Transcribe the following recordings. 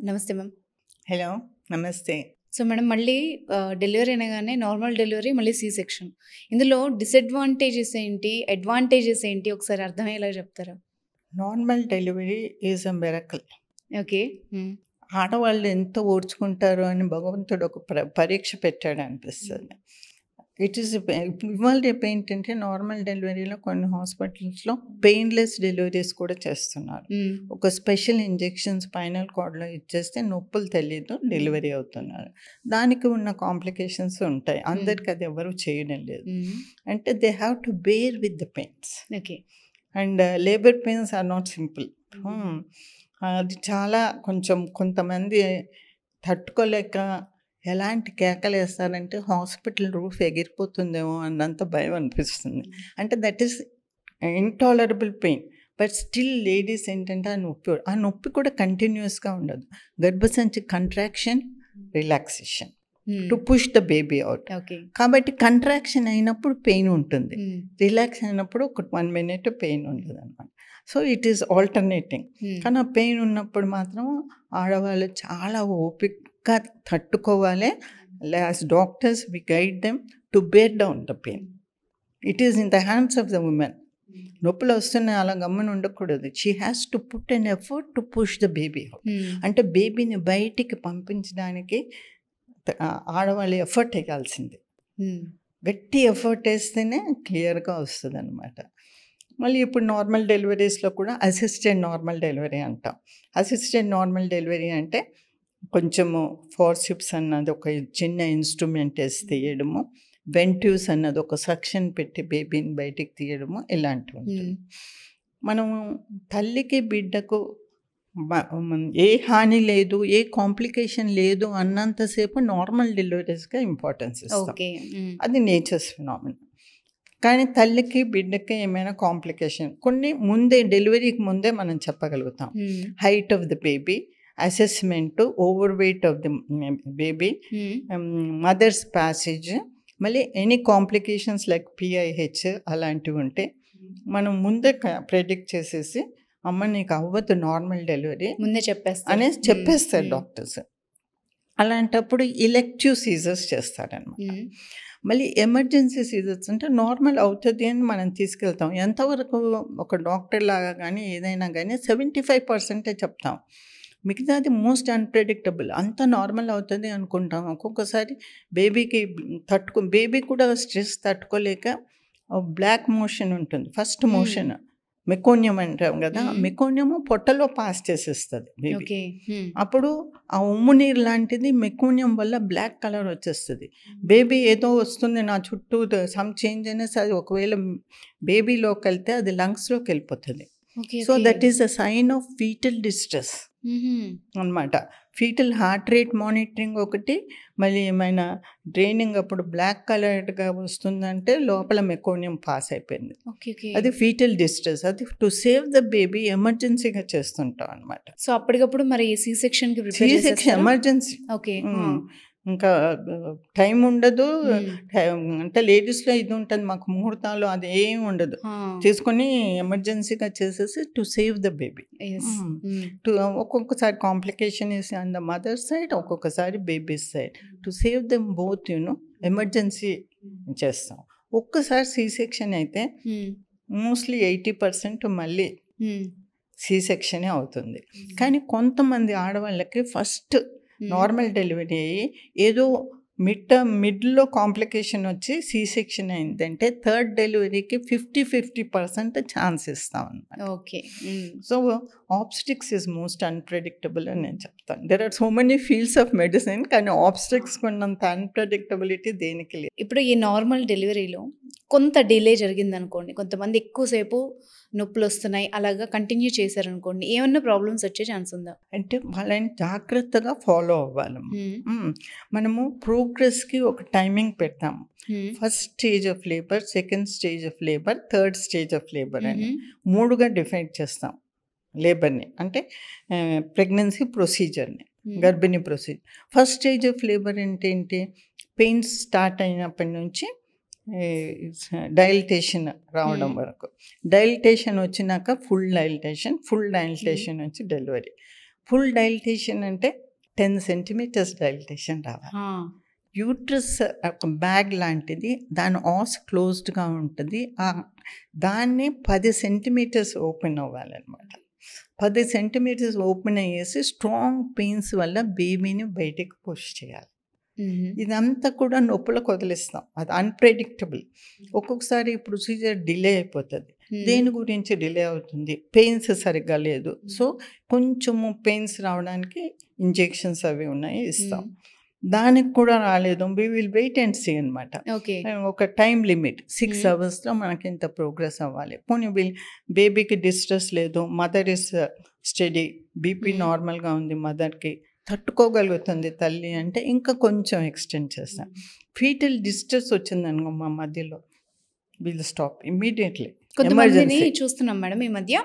నమస్తే ma'am. Hello, నమస్తే. So madam మళ్ళీ డెలివరీ అనగానే నార్మల్ డెలివరీ మళ్ళీ సి సెక్షన్. ఇందులో డిసడ్వాంటేజెస్ ఏంటి? అడ్వాంటేజెస్ ఏంటి? ఒకసారి అర్థమయ్యేలా చెప్తారా? Normal delivery is a miracle. Okay. ఆడవాళ్ళు ఎంత ఓర్చుకుంటారో అని భగవంతుడు ఒక పరీక్ష పెట్టాడు అనిపిస్తుంది. ఇట్ ఈస్ ఇవాళ రేపు ఏంటంటే నార్మల్ డెలివరీలో కొన్ని హాస్పిటల్స్లో పెయిన్లెస్ డెలివరీస్ కూడా చేస్తున్నారు. ఒక స్పెషల్ ఇంజెక్షన్ స్పైనల్ కార్డ్లో ఇచ్చేస్తే నొప్పులు తెలియదు, డెలివరీ అవుతున్నారు. దానికి ఉన్న కాంప్లికేషన్స్ ఉంటాయి. అందరికి అది ఎవరు చేయడం లేదు. అంటే they have to bear with the pains. Okay. And labour pains are not simple. అది చాలా కొంతమంది తట్టుకోలేక ఎలాంటి కేకలు వేస్తారంటే హాస్పిటల్ రూఫ్ ఎగిరిపోతుందేమో అన్నంత భయం అనిపిస్తుంది. అంటే that is intolerable pain. But still ladies ఏంటంటే ఆ నొప్పి కూడా కంటిన్యూస్గా ఉండదు. గర్భసంచి contraction, relaxation to push the baby out. కాబట్టి కంట్రాక్షన్ అయినప్పుడు పెయిన్ ఉంటుంది, రిలాక్స్ అయినప్పుడు ఒక 1 minute పెయిన్ ఉంటుంది అనమాట. So it is alternating. కానీ ఆ పెయిన్ ఉన్నప్పుడు మాత్రం ఆడవాళ్ళు చాలా ఓపికగా తట్టుకోవాలి. As doctors we guide them to bear down the pain. It is in the hands of the women. నొప్పులు వస్తున్నాయి అలా గమ్మున ఉండకూడదు. She has to put an effort to push the baby out. అంటే బేబీని బయటికి పంపించడానికి ఆడవాళ్ళు ఎఫర్ట్ వేయాల్సింది. గట్టి ఎఫర్ట్ వేస్తేనే క్లియర్గా వస్తుంది అనమాట. మళ్ళీ ఇప్పుడు నార్మల్ డెలివరీస్లో కూడా అసిస్టెడ్ నార్మల్ డెలివరీ అంటాం. అసిస్టెడ్ నార్మల్ డెలివరీ అంటే కొంచెము ఫోర్సిప్స్ అన్నది ఒక చిన్న ఇన్స్ట్రుమెంట్ వేసి తీయడము, వెంట్యూస్ అన్నది ఒక సక్షన్ పెట్టి బేబీని బయటికి తీయడము, ఇలాంటివి ఉంటుంది. మనము తల్లికి బిడ్డకు ఏ హాని లేదు, ఏ కాంప్లికేషన్ లేదు అన్నంతసేపు నార్మల్ డెలివరీస్గా ఇంపార్టెన్స్ ఇస్తాం. అది నేచర్స్ ఫినామినా. కానీ తల్లికి బిడ్డకి ఏమైనా కాంప్లికేషన్ కొన్ని ముందే డెలివరీకి ముందే మనం చెప్పగలుగుతాం. Height of the baby, assessment, over weight of the baby, mother's passage, మళ్ళీ ఎనీ కాంప్లికేషన్స్ లైక్ PIH అలాంటివి ఉంటే మనం ముందే ప్రెడిక్ట్ చేసేసి అమ్మ నీకు అవ్వదు నార్మల్ డెలివరీ ముందే అనేసి చెప్పేస్తారు డాక్టర్స్. అలాంటప్పుడు ఎలెక్టివ్ సీజర్స్ చేస్తారనమాట. మళ్ళీ ఎమర్జెన్సీ సీజర్స్ అంటే నార్మల్ అవుతుంది అని మనం తీసుకెళ్తాం. ఎంతవరకు ఒక డాక్టర్ లాగా కానీ ఏదైనా కానీ 75% చెప్తాం. మిగతాది మోస్ట్ అన్ప్రెడిక్టబుల్. అంత నార్మల్ అవుతుంది అనుకుంటాం. ఒక్కొక్కసారి బేబీ కూడా స్ట్రెస్ తట్టుకోలేక బ్లాక్ మోషన్ ఉంటుంది. ఫస్ట్ మోషన్ మెకోనియం అంటాం కదా, మెకోనియము పొట్టలో పాస్ చేసేస్తుంది బేబీ. అప్పుడు ఆ ఉమ్ము నీరు లాంటిది మెకోనియం వల్ల బ్లాక్ కలర్ వచ్చేస్తుంది. బేబీ ఏదో వస్తుంది నా చుట్టూ సమ్ చేంజ్ అనేసి అది ఒకవేళ బేబీలోకి వెళ్తే అది లంగ్స్లోకి వెళ్ళిపోతుంది. So that is a sign of fetal distress అనమాట. ఫీటల్ హార్ట్ రేట్ మానిటరింగ్ ఒకటి, మళ్ళీ ఏమైనా డ్రైనింగ్ అప్పుడు బ్లాక్ కలర్గా వస్తుందంటే లోపల మెకోనియం పాస్ అయిపోయింది. అది ఫీటల్ డిస్ట్రెస్. అది టు సేవ్ ద బేబీ ఎమర్జెన్సీగా చేస్తుంటాం అనమాట. సో అప్పటికప్పుడు మరి సి సెక్షన్ ఎమర్జెన్సీ. ఇంకా టైం ఉండదు. అంటే లేడీస్లో ఇది ఉంటుంది, మాకు ముహూర్తాలు అది ఏం ఉండదు. తీసుకొని ఎమర్జెన్సీగా చేసేసి టు సేవ్ ద బేబీ. ఒక్కొక్కసారి complication is on the mother side, ఒక్కొక్కసారి baby side. To save them both emergency చేస్తాం. ఒక్కసారి సి సెక్షన్ అయితే మోస్ట్లీ 80% మళ్ళీ సి సెక్షనే అవుతుంది. కానీ కొంతమంది ఆడవాళ్ళకి ఫస్ట్ నార్మల్ డెలివరీ అయ్యి ఏదో మిడ్లో కాంప్లికేషన్ వచ్చి సి సెక్షన్ అయిందంటే థర్డ్ డెలివరీకి 50% ఛాన్స్ ఇస్తాం అన్నమాట. Okay. So obstetrics is most unpredictable అని నేను చెప్తాను. There are so many fields of medicine, కానీ ఆబ్స్టిక్స్ ఉన్నంత అన్ప్రెడిక్టబిలిటీ దేనికి లేదు. ఇప్పుడు ఈ నార్మల్ డెలివరీలో కొంత డిలే జరిగింది అనుకోండి, కొంతమంది ఎక్కువసేపు నొప్పులు వస్తున్నాయి అలాగా కంటిన్యూ చేశారనుకోండి, ఏమన్నా ప్రాబ్లమ్స్ వచ్చే ఛాన్స్ ఉందా? అంటే వాళ్ళని జాగ్రత్తగా ఫాలో అవ్వాలి. మనము ప్రోగ్రెస్కి ఒక టైమింగ్ పెడతాము. First stage of labour, second stage of labour, third stage of labour అని 3గా డిఫైన్ చేస్తాం లేబర్ని. అంటే ప్రెగ్నెన్సీ ప్రొసీజర్ని, గర్భిణీ procedure. First stage of labour అంటే ఏంటి? పెయిన్స్ స్టార్ట్ అయినప్పటి నుంచి డైల్టేషన్ రావడం వరకు. డైల్టేషన్ వచ్చినాక ఫుల్ డైల్టేషన్ వచ్చి డెలివరీ. ఫుల్ డైలటేషన్ అంటే 10 సెంటీమీటర్స్ డైలటేషన్ రావాలి. యూట్రస్ ఒక బ్యాగ్ లాంటిది, దాని ఆస్ క్లోజ్డ్గా ఉంటుంది. దాన్ని 10 సెంటీమీటర్స్ ఓపెన్ అవ్వాలన్నమాట. 10 సెంటీమీటర్స్ ఓపెన్ అయ్యేసి స్ట్రాంగ్ పెయిన్స్ వల్ల బేబీని బయటికి పుష్ చేయాలి. ఇదంతా కూడా నొప్పులకు వదిలిస్తాం. అది అన్ప్రెడిక్టబుల్. ఒక్కొక్కసారి ప్రొసీజర్ డిలే అయిపోతుంది. దేని గురించి డిలే అవుతుంది? పెయిన్స్ సరిగ్గా లేదు. సో కొంచెము పెయిన్స్ రావడానికి ఇంజెక్షన్స్ అవి ఉన్నాయి, ఇస్తాం. దానికి కూడా రాలేదు, we will wait and see అనమాట. ఒక టైం లిమిట్ 6 అవర్స్లో మనకి ఇంత ప్రోగ్రెస్ అవ్వాలి. పోనీ బేబీకి డిస్ట్రెస్ లేదు, మదర్ ఇస్ స్టడీ, బీపీ నార్మల్గా ఉంది, మదర్కి తట్టుకోగలుగుతుంది తల్లి అంటే ఇంకా కొంచెం ఎక్స్టెండ్ చేస్తాం. ఫీటల్ డిస్ట్రెస్ వచ్చిందనుకో మా మధ్యలో, విల్ స్టాప్ ఇమ్మీడియట్లీ. కొంతమందిని చూస్తున్నాం మేడం ఈ మధ్య,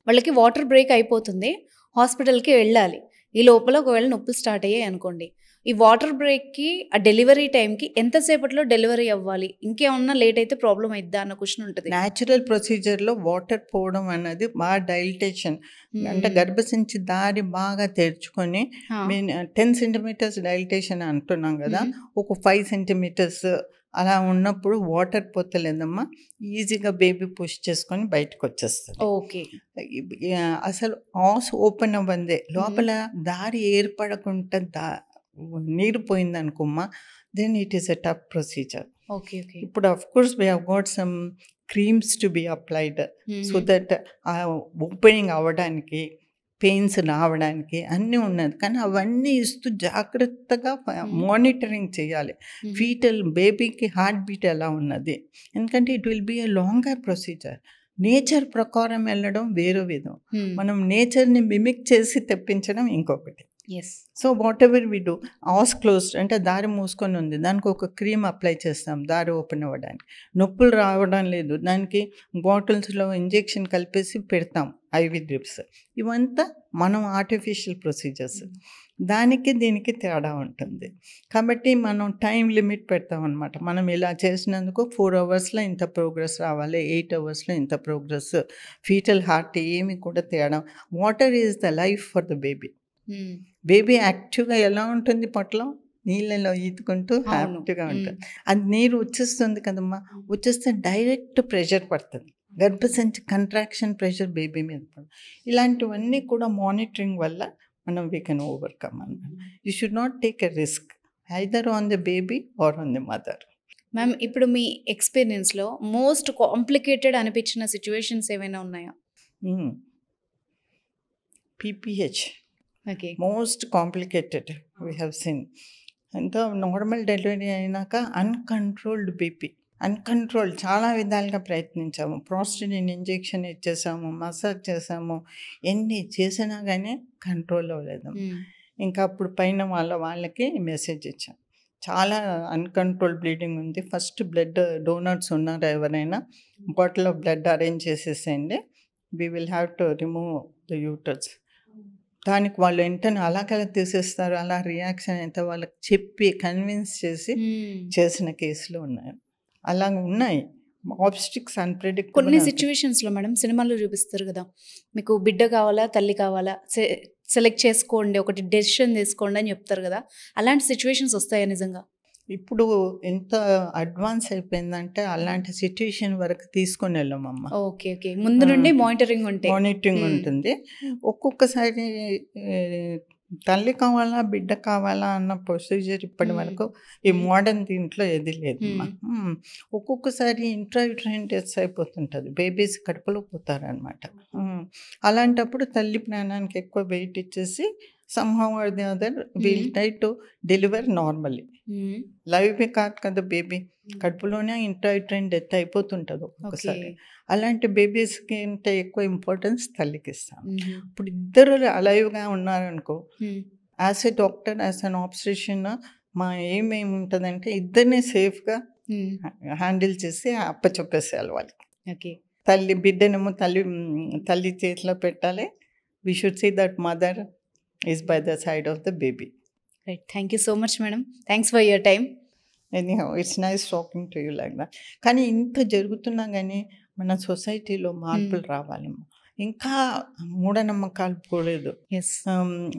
వాళ్ళకి వాటర్ బ్రేక్ అయిపోతుంది, హాస్పిటల్కి వెళ్ళాలి. ఈ లోపల ఒకవేళ నొప్పులు స్టార్ట్ అయ్యాయి అనుకోండి, ఈ వాటర్ బ్రేక్కి ఆ డెలివరీ టైంకి ఎంతసేపట్లో డెలివరీ అవ్వాలి, ఇంకేమన్నా లేట్ అయితే ప్రాబ్లం అయిద్దా అన్న క్వశ్చన్ ఉంటుంది. న్యాచురల్ ప్రొసీజర్లో వాటర్ పోవడం అన్నది బాగా డైలటేషన్ అంటే గర్భసంచి దారి బాగా తెరుచుకొని 10 సెంటీమీటర్స్ డైలటేషన్ అంటున్నాం కదా, ఒక 5 సెంటీమీటర్స్ అలా ఉన్నప్పుడు వాటర్ పోతలేదమ్మా, ఈజీగా బేబీ పుష్ చేసుకొని బయటకు వచ్చేస్తుంది. ఓకే, అసలు ఆస్ ఓపెన్ అవ్వందే, లోపల దారి ఏర్పడకుండా నీరు పోయిందనుకోమ్మా, then it is a tough procedure. ఇప్పుడు of course we have got some creams to be applied so that ఆ ఓపెనింగ్ అవ్వడానికి, పెయిన్స్ రావడానికి అన్నీ ఉన్నది. కానీ అవన్నీ ఇస్తూ జాగ్రత్తగా మానిటరింగ్ చేయాలి. ఫీటల్ బేబీకి హార్ట్ బీట్ ఎలా ఉన్నది, ఎందుకంటే it will be a longer procedure. Nature ప్రకారం వెళ్ళడం వేరే విధం, మనం నేచర్ని మిమిక్ చేసి తెప్పించడం ఇంకొకటి. So whatever we do, os closed అంటే దారి మూసుకొని ఉంది, దానికి ఒక క్రీమ్ అప్లై చేస్తాం దారి ఓపెన్ అవ్వడానికి. నొప్పులు రావడం లేదు, దానికి బాటిల్స్లో ఇంజెక్షన్ కలిపేసి పెడతాం, ఐవి డ్రిప్స్. ఇవంతా మనం ఆర్టిఫిషియల్ ప్రొసీజర్స్. దానికి దీనికి తేడా ఉంటుంది. కాబట్టి మనం టైం లిమిట్ పెడతాం అనమాట. మనం ఇలా చేసినందుకు 4 అవర్స్లో ఇంత ప్రోగ్రెస్ రావాలి, 8 అవర్స్లో ఇంత ప్రోగ్రెస్. ఫీటల్ హార్ట్ ఏమి కూడా తేడా. Water is the life for the baby. Baby యాక్టివ్గా ఎలా ఉంటుంది, పొట్టలో నీళ్ళలో ఈదుకుంటూ హ్యాపీగా ఉంటుంది. అది నీరు వచ్చేస్తుంది కదమ్మా, వచ్చేస్తే డైరెక్ట్ ప్రెషర్ పడుతుంది, గర్భసంచి కంట్రాక్షన్ ప్రెషర్ బేబీ మీద పడుతుంది. ఇలాంటివన్నీ కూడా మానిటరింగ్ వల్ల మనం వీ కెన్ ఓవర్కమ్ అన్నమాట. You should not take a risk either on the baby or on the mother. Ma'am, ఇప్పుడు మీ ఎక్స్పీరియన్స్లో మోస్ట్ కాంప్లికేటెడ్ అనిపించిన సిచ్యువేషన్స్ ఏమైనా ఉన్నాయా? PPH most complicated we have seen. ఎంతో నార్మల్ డెలివరీ అయినాక అన్కంట్రోల్డ్ బీపీ, అన్కంట్రోల్డ్ చాలా విధాలుగా ప్రయత్నించాము. ప్రోస్టడిన్ ఇంజెక్షన్ ఇచ్చేసాము, మసాజ్ చేసాము, ఎన్ని చేసినా కానీ కంట్రోల్ అవ్వలేదు. ఇంకా అప్పుడు పైన వాళ్ళకి మెసేజ్ ఇచ్చాం, చాలా అన్కంట్రోల్ బ్లీడింగ్ ఉంది, ఫస్ట్ బ్లడ్ డోనర్స్ ఉన్నారు, ఎవరైనా బాటిల్ ఆఫ్ బ్లడ్ అరేంజ్ చేసేసేయండి, we will have to remove the యూటర్స్. దానికి వాళ్ళు వెంటనే అలాగలా తీసేస్తారు. అలా రియాక్షన్ అయితే వాళ్ళకి చెప్పి కన్విన్స్ చేసి చేసిన కేసులు ఉన్నాయి, అలా ఉన్నాయి. ఆబ్స్టిక్స్ అన్ప్రెడిక్టబుల్. కొన్ని సిచ్యువేషన్స్లో మేడం సినిమాలో చూపిస్తారు కదా, మీకు బిడ్డ కావాలా తల్లి కావాలా సెలెక్ట్ చేసుకోండి, ఒకటి డెసిషన్ తీసుకోండి అని చెప్తారు కదా, అలాంటి సిచ్యువేషన్స్ వస్తాయా నిజంగా? ఇప్పుడు ఎంత అడ్వాన్స్ అయిపోయిందంటే అలాంటి సిచ్యువేషన్ వరకు తీసుకొని వెళ్ళామమ్మ. ఓకే, ముందు నుండి మానిటరింగ్ ఉంటుంది. ఒక్కొక్కసారి తల్లి కావాలా బిడ్డ కావాలా అన్న ప్రొసీజర్ ఇప్పటి వరకు ఈ మోడర్న్ దీంట్లో ఏది లేదు. ఒక్కొక్కసారి ఇంట్రాయూట్రైన్ డెత్స్ అయిపోతుంటుంది, బేబీస్ కడుపులో పోతారనమాట. అలాంటప్పుడు తల్లి ప్రాణానికి ఎక్కువ వెయిట్ ఇచ్చేసి somehow or the other we'll try to deliver normally. Live కాదు కదా బేబీ, కడుపులోనే ఇంట్రాయూట్రైన్ డెత్ అయిపోతుంటుంది ఒక్కొక్కసారి. అలాంటి బేబీస్కి అంటే ఎక్కువ ఇంపార్టెన్స్ తల్లికి ఇస్తాం. ఇప్పుడు ఇద్దరు అలైవ్గా ఉన్నారనుకో, as a doctor, as an obstetrician, మా ఏమేమి ఉంటుందంటే ఇద్దరిని సేఫ్గా హ్యాండిల్ చేసి అప్పచెప్పేసేయాలి వాళ్ళకి. తల్లి బిడ్డనేమో తల్లి చేతిలో పెట్టాలి. We should see that mother is by the side of the baby. Right. Thank you so much, madam. Thanks for your time. Anyhow, it's nice talking to you like that. కానీ ఇంత జరుగుతున్నా కానీ మన సొసైటీలో మార్పులు రావాలి. ఇంకా మూఢనమ్మకాలు పోలేదు. ఎస్.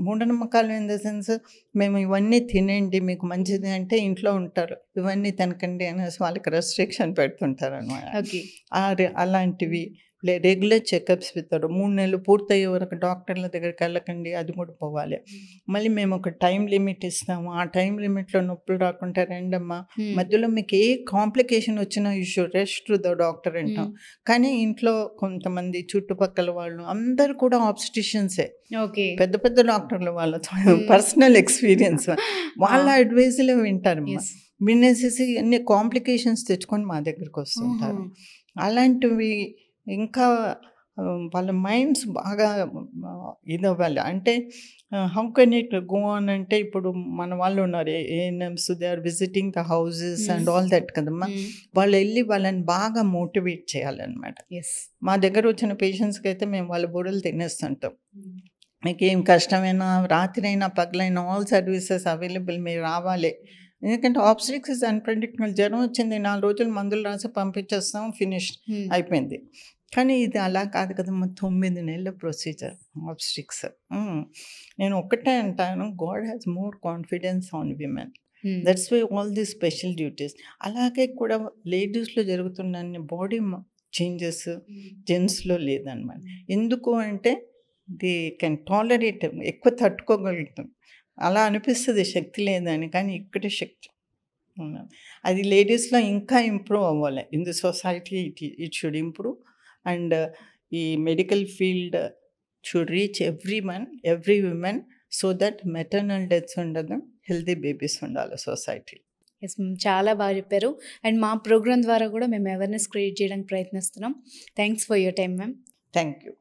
మూఢనమ్మకాలు ఇన్ ద సెన్స్ మేము ఇవన్నీ తినండి మీకు మంచిది అంటే ఇంట్లో ఉంటారు. ఇవన్నీ తినకండి అనేసి వాళ్ళకి రెస్ట్రిక్షన్ పెడుతుంటారనమాట. ఓకే. అలాంటివి రెగ్యులర్ చెకప్స్ పెడతారు. 3 నెలలు పూర్తయ్యే వరకు డాక్టర్ల దగ్గరికి వెళ్ళకండి, అది కూడా పోవాలి. మళ్ళీ మేము ఒక టైం లిమిట్ ఇస్తాము. ఆ టైం లిమిట్‌లో నొప్పులు రాకుండా రండమ్మా. మధ్యలో మీకు ఏ కాంప్లికేషన్ వచ్చినా you should rest to the doctor అంటాం. కానీ ఇంట్లో కొంతమంది చుట్టుపక్కల వాళ్ళు అందరూ కూడా ఆబ్స్టిషియన్సే. ఓకే. పెద్ద పెద్ద డాక్టర్లు వాళ్ళ పర్సనల్ ఎక్స్‌పీరియన్స్. వాళ్ళ అడ్వైస్‌లే వింటారమ్మా. ఎస్. వినేసేసి అన్ని కాంప్లికేషన్స్ తెచ్చుకొని మా దగ్గరికి వస్తుంటారు. అలాంటివి ఇంకా వాళ్ళ మైండ్స్ బాగా ఇదవ్వాలి. అంటే how can it go on అంటే ఇప్పుడు మన వాళ్ళు ఉన్నారు ANMs, they are visiting the houses and all that కదమ్మా. వాళ్ళు వెళ్ళి వాళ్ళని బాగా మోటివేట్ చేయాలన్నమాట. ఎస్. మా దగ్గర వచ్చిన పేషెంట్స్కి అయితే మేము వాళ్ళ బుర్రలు తినేస్తుంటాం. మీకు ఏం కష్టమైనా రాత్రైనా పగలైనా ఆల్ సర్వీసెస్ అవైలబుల్, మీరు రావాలి. ఎందుకంటే ఆబ్స్ట్రిక్స్ ఇస్ అన్‌ప్రెడిక్టబుల్. జ్వరం వచ్చింది 4 రోజులు మందులు రాసి పంపించేస్తాం, ఫినిష్ అయిపోయింది. కానీ ఇది అలా కాదు కదమ్మా. 9 నెలల ప్రొసీజర్ ఆబ్స్ట్రిక్స్. నేను ఒక్కటే అంటాను, God has more confidence on women. That's why all the special duties. అలాగే కూడా లేడీస్లో జరుగుతున్న బాడీ చేంజెస్ జెంట్స్లో లేదన్నమాట. ఎందుకు అంటే ది కెన్ టాలరేట్, ఎక్కువ తట్టుకోగలుగుతాం. అలా అనిపిస్తుంది శక్తి లేదని, కానీ ఇక్కడ శక్తి ఉన్నది. అది లేడీస్లో ఇంకా ఇంప్రూవ్ అవ్వాలి. In the society it should improve. And ఈ medical field should reach every women so that maternal deaths ఉండదు, హెల్తీ బేబీస్ ఉండాలి సొసైటీ. ఎస్ మ్యామ్, చాలా బాగా చెప్పారు. అండ్ మా ప్రోగ్రామ్ ద్వారా కూడా మేము అవేర్నెస్ క్రియేట్ చేయడానికి ప్రయత్నిస్తున్నాం. Thanks for your time ma'am. Thank you.